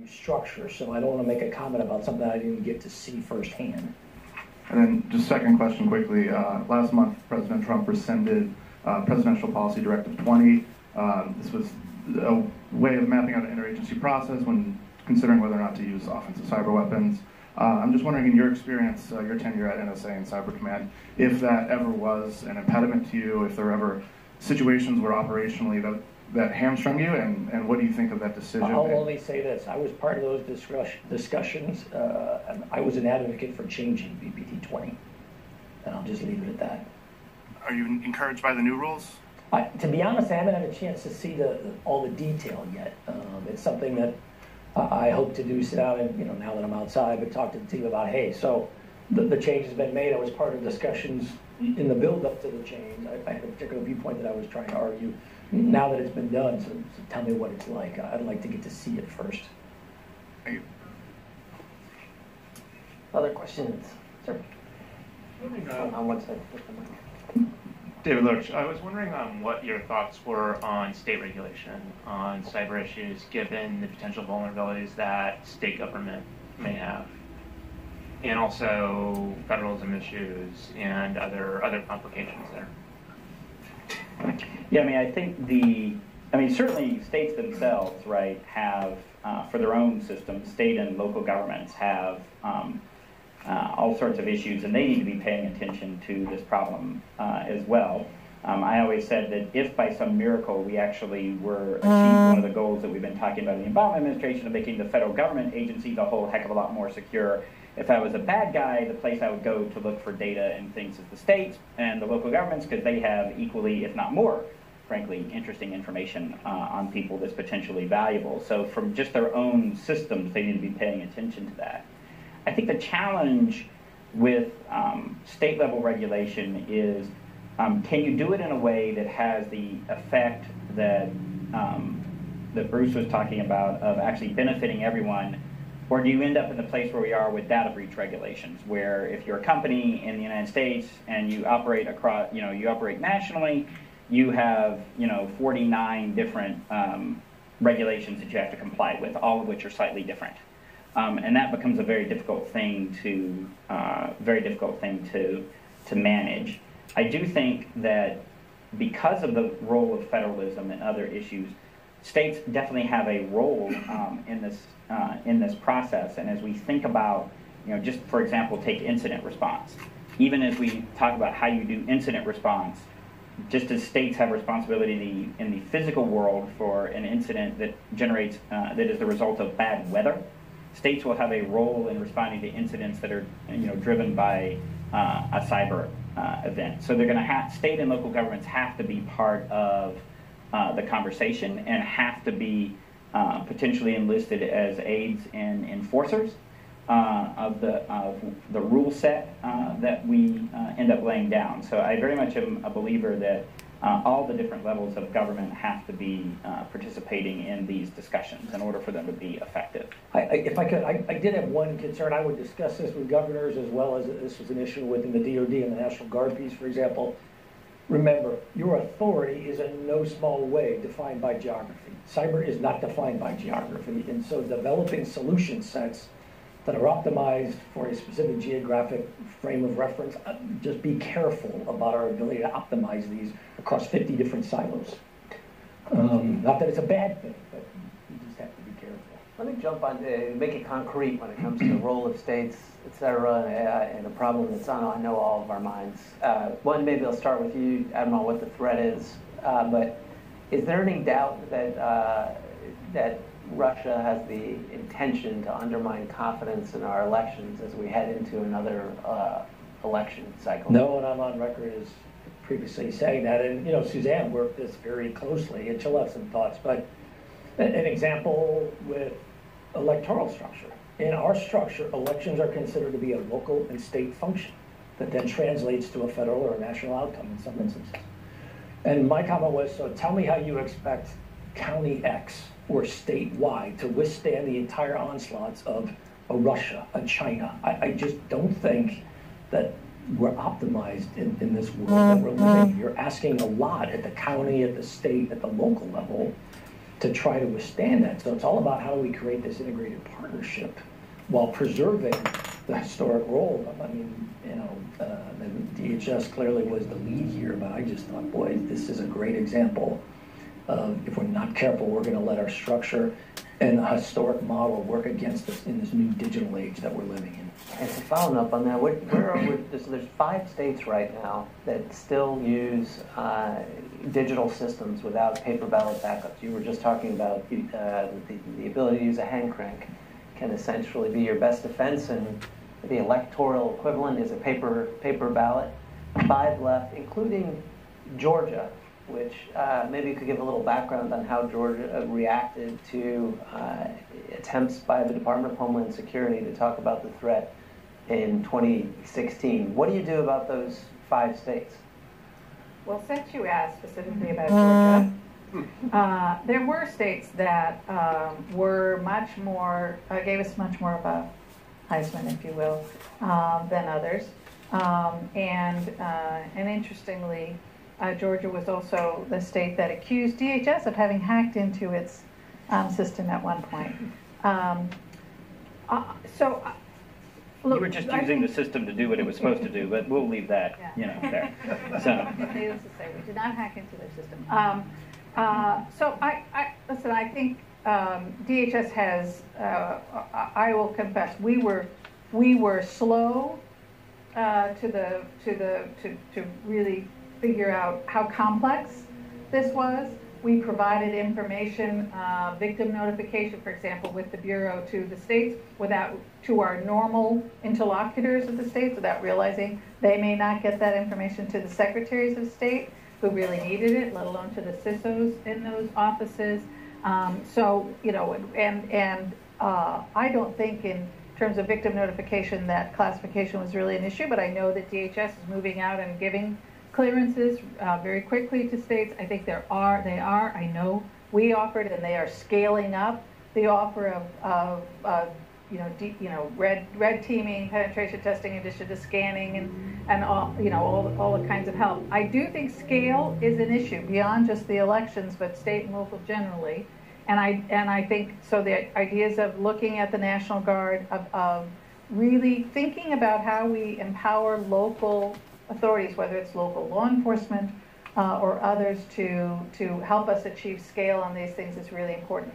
structure, so I don't want to make a comment about something I didn't get to see firsthand. And then just second question quickly, last month President Trump rescinded Presidential Policy Directive 20. This was a way of mapping out an interagency process when considering whether or not to use offensive cyber weapons. I'm just wondering, in your experience, your tenure at NSA and Cyber Command, if that ever was an impediment to you, if there were ever situations where operationally that hamstrung you, and what do you think of that decision? I'll only say this. I was part of those discussions, and I was an advocate for changing BPT 20, and I'll just leave it at that. Are you encouraged by the new rules? To be honest, I haven't had a chance to see all the detail yet. It's something that I hope to do, sit down and, now that I'm outside, but talk to the team about, hey, so the change has been made. I was part of discussions in the build-up to the change. I had a particular viewpoint that I was trying to argue. Now that it's been done, so tell me what it's like. I'd like to get to see it first. Thank you. Other questions? Sir? On one side. David Lurch, I was wondering what your thoughts were on state regulation on cyber issues, given the potential vulnerabilities that state government may have, and also federalism issues and other complications there. Yeah, I think certainly states themselves, right, have, for their own systems, state and local governments have all sorts of issues, and they need to be paying attention to this problem as well. I always said that if by some miracle we actually were achieved one of the goals that we've been talking about in the Obama administration of making the federal government agencies a whole heck of a lot more secure, if I was a bad guy, the place I would go to look for data and things is the states and the local governments, because they have equally, if not more, frankly, interesting information on people that's potentially valuable. So from just their own systems, they need to be paying attention to that. I think the challenge with state-level regulation is, can you do it in a way that has the effect that Bruce was talking about of actually benefiting everyone, or do you end up in the place where we are with data breach regulations, where if you're a company in the United States and you operate across, you operate nationally, you have 49 different regulations that you have to comply with, all of which are slightly different. And that becomes a very difficult thing to manage. I do think that because of the role of federalism and other issues, states definitely have a role in this process. And as we think about, just for example, take incident response. Even as we talk about how you do incident response, just as states have responsibility in the physical world for an incident that generates that is the result of bad weather, states will have a role in responding to incidents that are driven by a cyber event. So they're going to have, state and local governments have to be part of the conversation and have to be potentially enlisted as aides and enforcers of the rule set that we end up laying down. So I very much am a believer that all the different levels of government have to be participating in these discussions in order for them to be effective. If I could, I did have one concern. I would discuss this with governors, as well as this was an issue within the DoD and the National Guard piece, for example. Remember, your authority is in no small way defined by geography. Cyber is not defined by geography, and so developing solution sets that are optimized for a specific geographic frame of reference, just be careful about our ability to optimize these across 50 different silos. Not that it's a bad thing, but you just have to be careful. Let me jump on to make it concrete when it comes to the role of states, et cetera, and a problem that's on, I know, all of our minds. One, maybe I'll start with you. I don't know what the threat is, but is there any doubt that Russia has the intention to undermine confidence in our elections as we head into another election cycle? No, and I'm on record as previously saying that. And, Suzanne worked this very closely, and she'll have some thoughts. But an example with electoral structure. In our structure, elections are considered to be a local and state function that then translates to a federal or a national outcome in some instances. And my comment was, so tell me how you expect County X or statewide to withstand the entire onslaughts of a Russia, a China. I just don't think that we're optimized in this world that we're living. You're asking a lot at the county, at the state, at the local level to try to withstand that. So it's all about how do we create this integrated partnership while preserving the historic role. I mean, the DHS clearly was the lead here, but I just thought, boy, this is a great example of if we're not careful, we're going to let our structure and the historic model work against us in this new digital age that we're living in. And so following up on that, there's 5 states right now that still use digital systems without paper ballot backups. You were just talking about the ability to use a hand crank can essentially be your best defense, and the electoral equivalent is a paper ballot. 5 left, including Georgia, which maybe you could give a little background on how Georgia reacted to attempts by the Department of Homeland Security to talk about the threat in 2016. What do you do about those 5 states? Well, since you asked specifically about Georgia, there were states that were much more, gave us much more of a Heisman, if you will, than others. And interestingly, Georgia was also the state that accused DHS of having hacked into its system at one point. You were just using the system to do what it was supposed to do, but we'll leave that, there. So. Needless to say, we did not hack into their system. Listen, I think DHS has. I will confess, we were slow to really figure out how complex this was. We provided information, victim notification, for example, with the Bureau to the states to our normal interlocutors of the states without realizing they may not get that information to the secretaries of state who really needed it, let alone to the CISOs in those offices. I don't think in terms of victim notification that classification was really an issue, but I know that DHS is moving out and giving clearances very quickly to states. I think they are. I know we offered, and they are scaling up the offer of red teaming, penetration testing, in addition to scanning and all the kinds of help. I do think scale is an issue beyond just the elections, but state and local generally. And I think so. The ideas of looking at the National Guard, of really thinking about how we empower local authorities, whether it's local law enforcement or others, to help us achieve scale on these things is really important.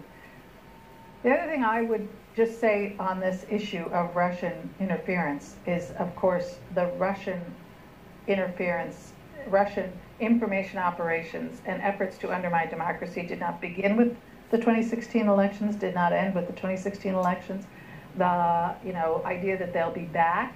The other thing I would just say on this issue of Russian interference is, of course, the Russian interference, Russian information operations and efforts to undermine democracy did not begin with the 2016 elections, did not end with the 2016 elections. The idea that they'll be back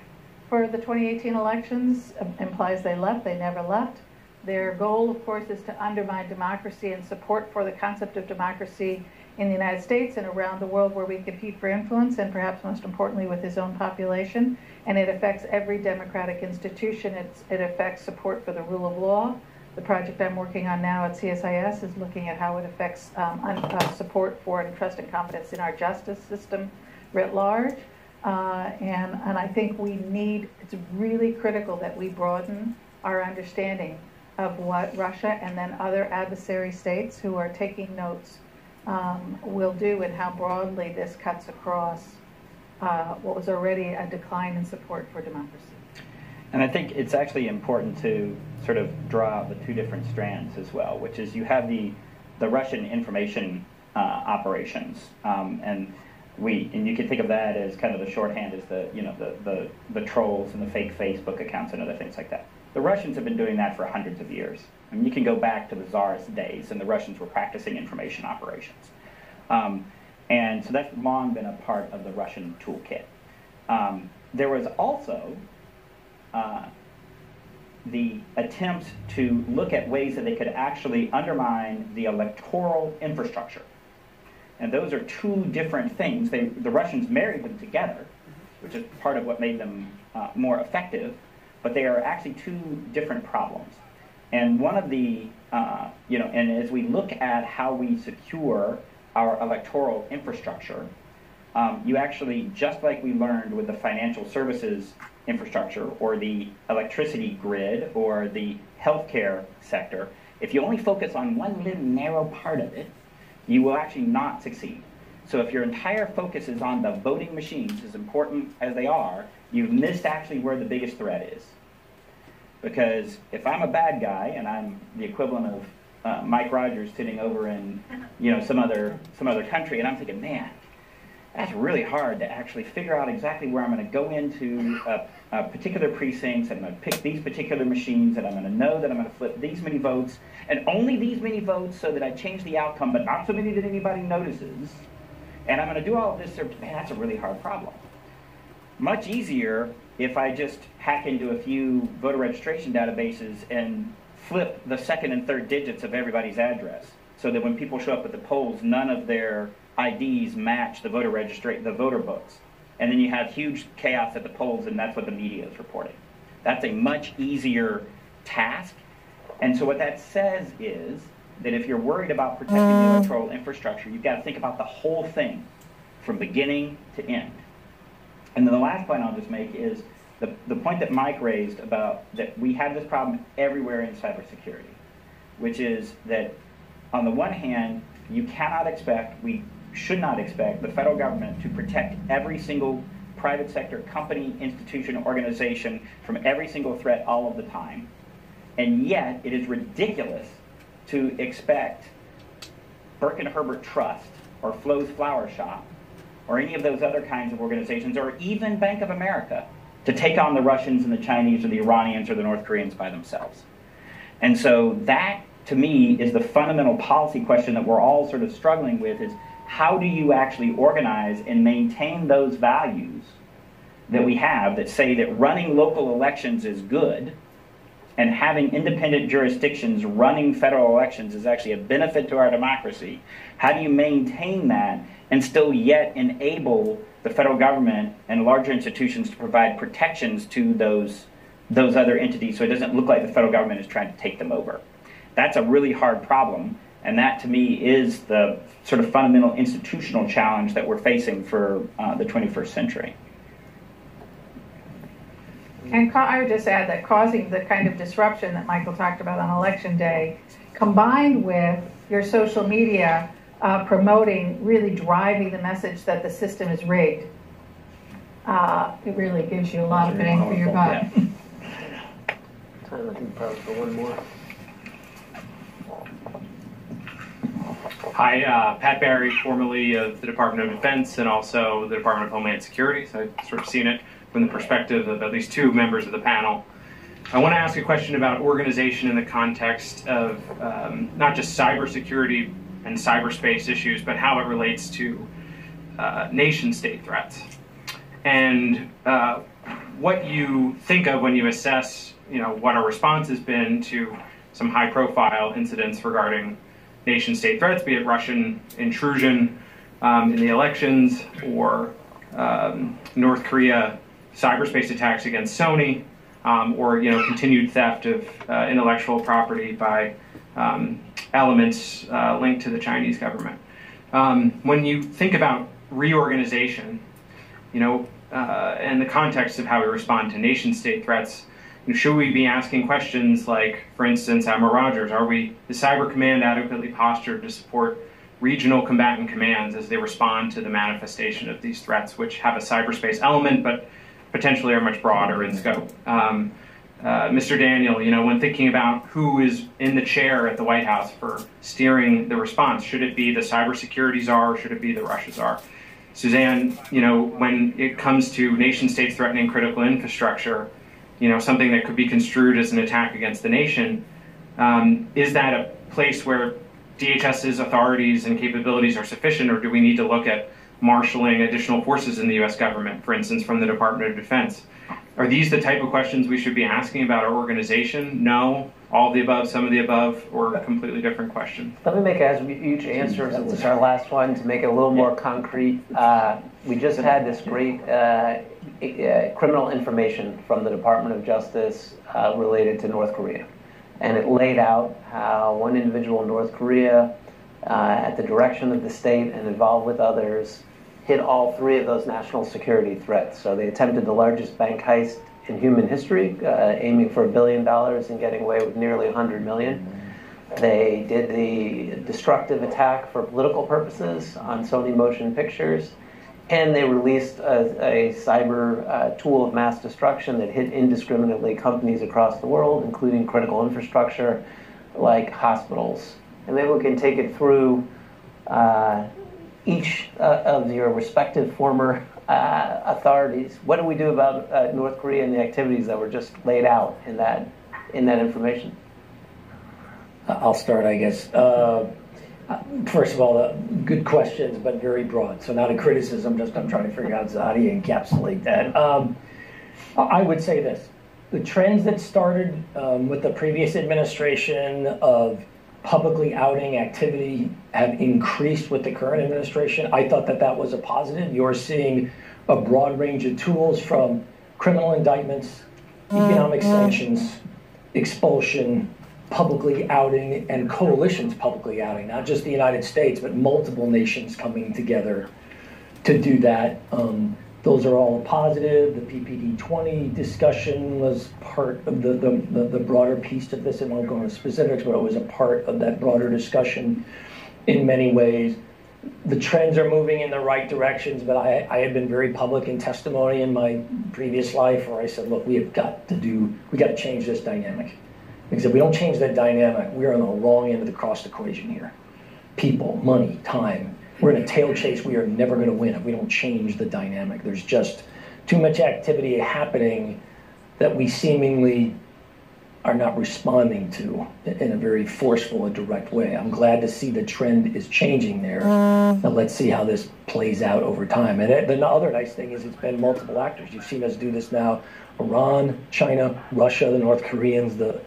for the 2018 elections implies they left. They never left. Their goal, of course, is to undermine democracy and support for the concept of democracy in the United States and around the world where we compete for influence, and perhaps most importantly with his own population. And it affects every democratic institution. It affects support for the rule of law. The project I'm working on now at CSIS is looking at how it affects support for and trust and confidence in our justice system writ large. And I think it's really critical that we broaden our understanding of what Russia and then other adversary states who are taking notes will do, and how broadly this cuts across what was already a decline in support for democracy. And I think it's actually important to sort of draw out the 2 different strands as well, which is you have the Russian information operations, and you can think of that as kind of the shorthand as the trolls and the fake Facebook accounts and other things like that. The Russians have been doing that for hundreds of years. I mean, you can go back to the Tsarist days, and the Russians were practicing information operations. And so that's long been a part of the Russian toolkit. There was also the attempt to look at ways that they could actually undermine the electoral infrastructure. And those are 2 different things. The Russians married them together, which is part of what made them more effective, but they are actually 2 different problems. And one of the, and as we look at how we secure our electoral infrastructure, you actually, just like we learned with the financial services infrastructure or the electricity grid or the healthcare sector, if you only focus on one little narrow part of it, you will actually not succeed. So if your entire focus is on the voting machines, as important as they are, you've missed actually where the biggest threat is. Because if I'm a bad guy and I'm the equivalent of Mike Rogers sitting over in some other country, and I'm thinking, man, that's really hard to actually figure out exactly where I'm going to go into a particular precincts, and I'm going to pick these particular machines, and I'm going to know that I'm going to flip these many votes, and only these many votes so that I change the outcome, but not so many that anybody notices. And I'm going to do all of this. Man, that's a really hard problem. Much easier if I just hack into a few voter registration databases and flip the second and third digits of everybody's address, so that when people show up at the polls, none of their IDs match the voter books. And then you have huge chaos at the polls, and that's what the media is reporting. That's a much easier task. And so what that says is that if you're worried about protecting the electoral infrastructure, you've got to think about the whole thing from beginning to end. And then the last point I'll just make is the point that Mike raised about that we have this problem everywhere in cybersecurity, which is that on the one hand, you cannot expect, we should not expect the federal government to protect every single private sector company, institution, organization from every single threat all of the time. And yet, it is ridiculous to expect Burke and Herbert Trust or Flo's Flower Shop or any of those other kinds of organizations, or even Bank of America, to take on the Russians and the Chinese or the Iranians or the North Koreans by themselves. And so that, to me, is the fundamental policy question that we're all sort of struggling with, is how do you actually organize and maintain those values that we have that say that running local elections is good, and having independent jurisdictions running federal elections is actually a benefit to our democracy? How do you maintain that and still yet enable the federal government and larger institutions to provide protections to those other entities, so it doesn't look like the federal government is trying to take them over? That's a really hard problem, and that to me is the sort of fundamental institutional challenge that we're facing for the 21st century. And I would just add that causing the kind of disruption that Michael talked about on Election Day, combined with your social media promoting, really driving the message that the system is rigged, it really gives you a lot of bang for your buck. Time, I think, probably for one more. Hi, Pat Barry, formerly of the Department of Defense and also the Department of Homeland Security. So I've sort of seen it from the perspective of at least two members of the panel. I want to ask a question about organization in the context of not just cybersecurity and cyberspace issues, but how it relates to nation-state threats. And what you think of when you assess, what our response has been to some high-profile incidents regarding nation-state threats, be it Russian intrusion in the elections or North Korea cyberspace attacks against Sony, or continued theft of intellectual property by elements linked to the Chinese government. When you think about reorganization, and the context of how we respond to nation-state threats, should we be asking questions like, for instance, Admiral Rogers, is Cyber Command adequately postured to support regional combatant commands as they respond to the manifestation of these threats, which have a cyberspace element, but potentially are much broader in scope? Mr. Daniel, when thinking about who is in the chair at the White House for steering the response, should it be the cybersecurity czar or should it be the Russia czar? Suzanne, when it comes to nation states threatening critical infrastructure, something that could be construed as an attack against the nation, is that a place where DHS's authorities and capabilities are sufficient, or do we need to look at marshaling additional forces in the U.S. government, for instance, from the Department of Defense? Are these the type of questions we should be asking about our organization? No, all of the above, some of the above, or a completely different question? Let me make it as huge answer, since it's our last one, to make it a little more concrete. We just had this great criminal information from the Department of Justice related to North Korea. And it laid out how one individual in North Korea, at the direction of the state and involved with others, hit all three of those national security threats. So they attempted the largest bank heist in human history, aiming for $1 billion and getting away with nearly $100 million. They did the destructive attack for political purposes on Sony Motion Pictures, and they released a cyber tool of mass destruction that hit indiscriminately companies across the world, including critical infrastructure like hospitals. And maybe we can take it through each of your respective former authorities. What do we do about North Korea and the activities that were just laid out in that information? I'll start, I guess. First of all, good questions, but very broad. So not a criticism, just I'm trying to figure out how do you encapsulate that. I would say this. The trends that started with the previous administration of publicly outing activity have increased with the current administration. I thought that was a positive. You're seeing a broad range of tools from criminal indictments, economic sanctions, expulsion, publicly outing, and coalitions publicly outing, not just the United States, but multiple nations coming together to do that. Those are all positive. The PPD-20 discussion was part of the broader piece of this. I won't go into specifics, but it was a part of that broader discussion in many ways. The trends are moving in the right directions, but I had been very public in testimony in my previous life where I said, look, we got to change this dynamic. Because if we don't change that dynamic, we're on the wrong end of the cost equation here. People, money, time. We're in a tail chase we are never going to win if we don't change the dynamic. There's just too much activity happening that we seemingly are not responding to in a very forceful and direct way. I'm glad to see the trend is changing there. Now let's see how this plays out over time. And the other nice thing is it's been multiple actors. You've seen us do this now. Iran, China, Russia, the North Koreans, the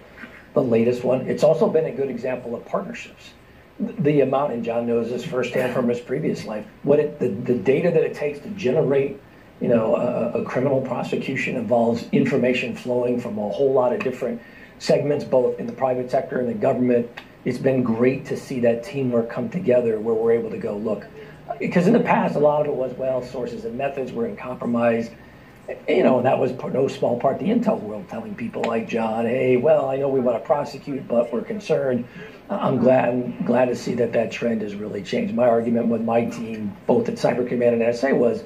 latest one. It's also been a good example of partnerships. The amount, and John knows this firsthand from his previous life, the data that it takes to generate, a criminal prosecution involves information flowing from a whole lot of different segments, both in the private sector and the government. It's been great to see that teamwork come together where we're able to go, look, because in the past, a lot of it was, well, sources and methods were in compromise. And that was no small part the intel world telling people like John, hey, well, I know we want to prosecute, but we're concerned. I'm glad to see that trend has really changed. My argument with my team, both at Cyber Command and NSA, was,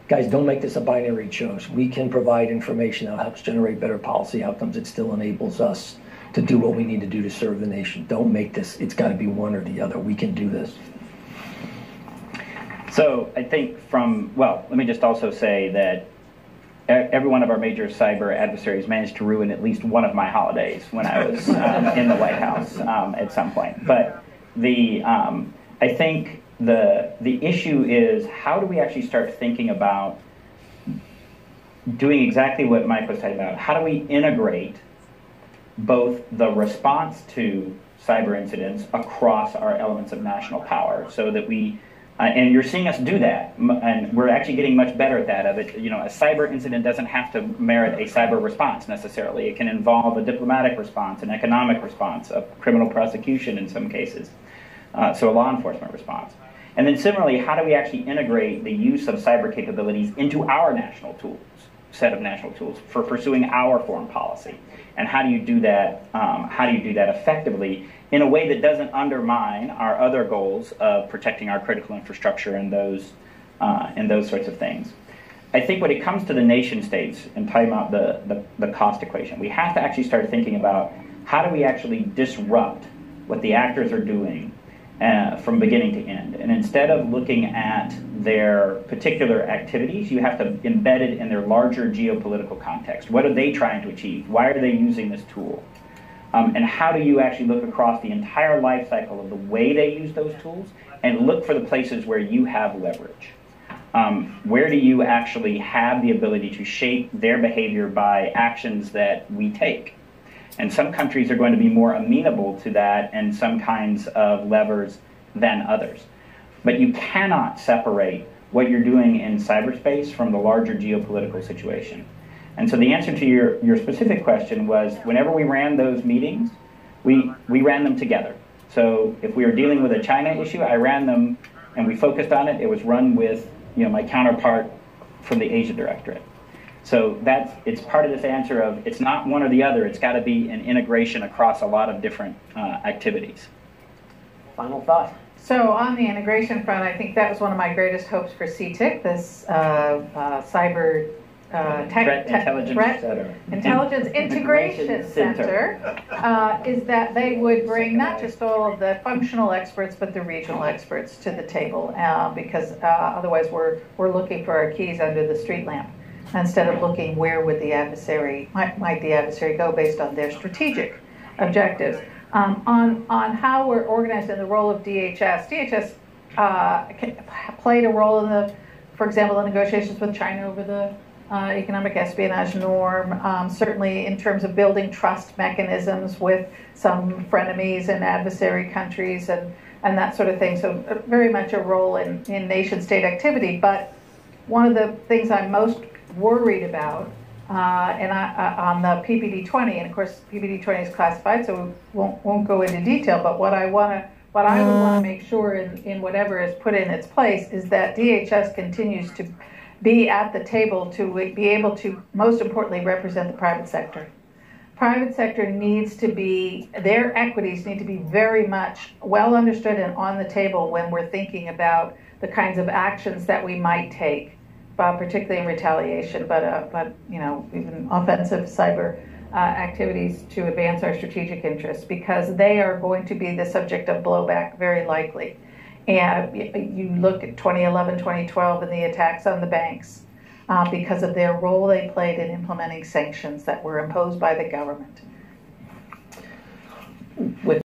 guys, don't make this a binary choice. We can provide information that helps generate better policy outcomes. It still enables us to do what we need to do to serve the nation. Don't make this, it's got to be one or the other. We can do this. So I think let me just also say that every one of our major cyber adversaries managed to ruin at least one of my holidays when I was in the White House at some point. But I think the issue is, how do we actually start thinking about doing exactly what Mike was talking about? How do we integrate both the response to cyber incidents across our elements of national power so that we and you're seeing us do that, and we're actually getting much better at that. A cyber incident doesn't have to merit a cyber response necessarily. It can involve a diplomatic response, an economic response, a criminal prosecution in some cases, so a law enforcement response. And then similarly, how do we actually integrate the use of cyber capabilities into our set of national tools for pursuing our foreign policy? And how do you do that? Effectively in a way that doesn't undermine our other goals of protecting our critical infrastructure and those sorts of things? I think when it comes to the nation states and talking about the cost equation, we have to actually start thinking about how do we actually disrupt what the actors are doing from beginning to end. And instead of looking at their particular activities, you have to embed it in their larger geopolitical context. What are they trying to achieve? Why are they using this tool? And how do you actually look across the entire life cycle of the way they use those tools and look for the places where you have leverage? Where do you actually have the ability to shape their behavior by actions that we take? And some countries are going to be more amenable to that and some kinds of levers than others. But you cannot separate what you're doing in cyberspace from the larger geopolitical situation. And so the answer to your specific question was, whenever we ran those meetings, we ran them together. So if we were dealing with a China issue, I ran them and we focused on it. It was run with my counterpart from the Asia Directorate. So it's part of this answer of it's not one or the other. It's got to be an integration across a lot of different activities. Final thought. So on the integration front, I think that was one of my greatest hopes for CTIC, this cyber Threat Intelligence Integration Center, is that they would bring not just all of the functional experts, but the regional experts to the table, because otherwise we're looking for our keys under the street lamp, instead of looking where would the adversary, might the adversary go based on their strategic objectives. On how we're organized in the role of DHS. DHS played a role in for example, the negotiations with China over the economic espionage norm, certainly in terms of building trust mechanisms with some frenemies and adversary countries and that sort of thing. So very much a role in nation-state activity. But one of the things I'm most worried about, on the PPD-20, and of course PPD-20 is classified, so we won't go into detail, but what I would want to make sure in whatever is put in its place is that DHS continues to be at the table to be able to, most importantly, represent the private sector. Private sector needs to be, their equities need to be very much well understood and on the table when we're thinking about the kinds of actions that we might take, particularly in retaliation, but you know, even offensive cyber activities to advance our strategic interests, because they are going to be the subject of blowback very likely. And you look at 2011, 2012 and the attacks on the banks because of their role they played in implementing sanctions that were imposed by the government.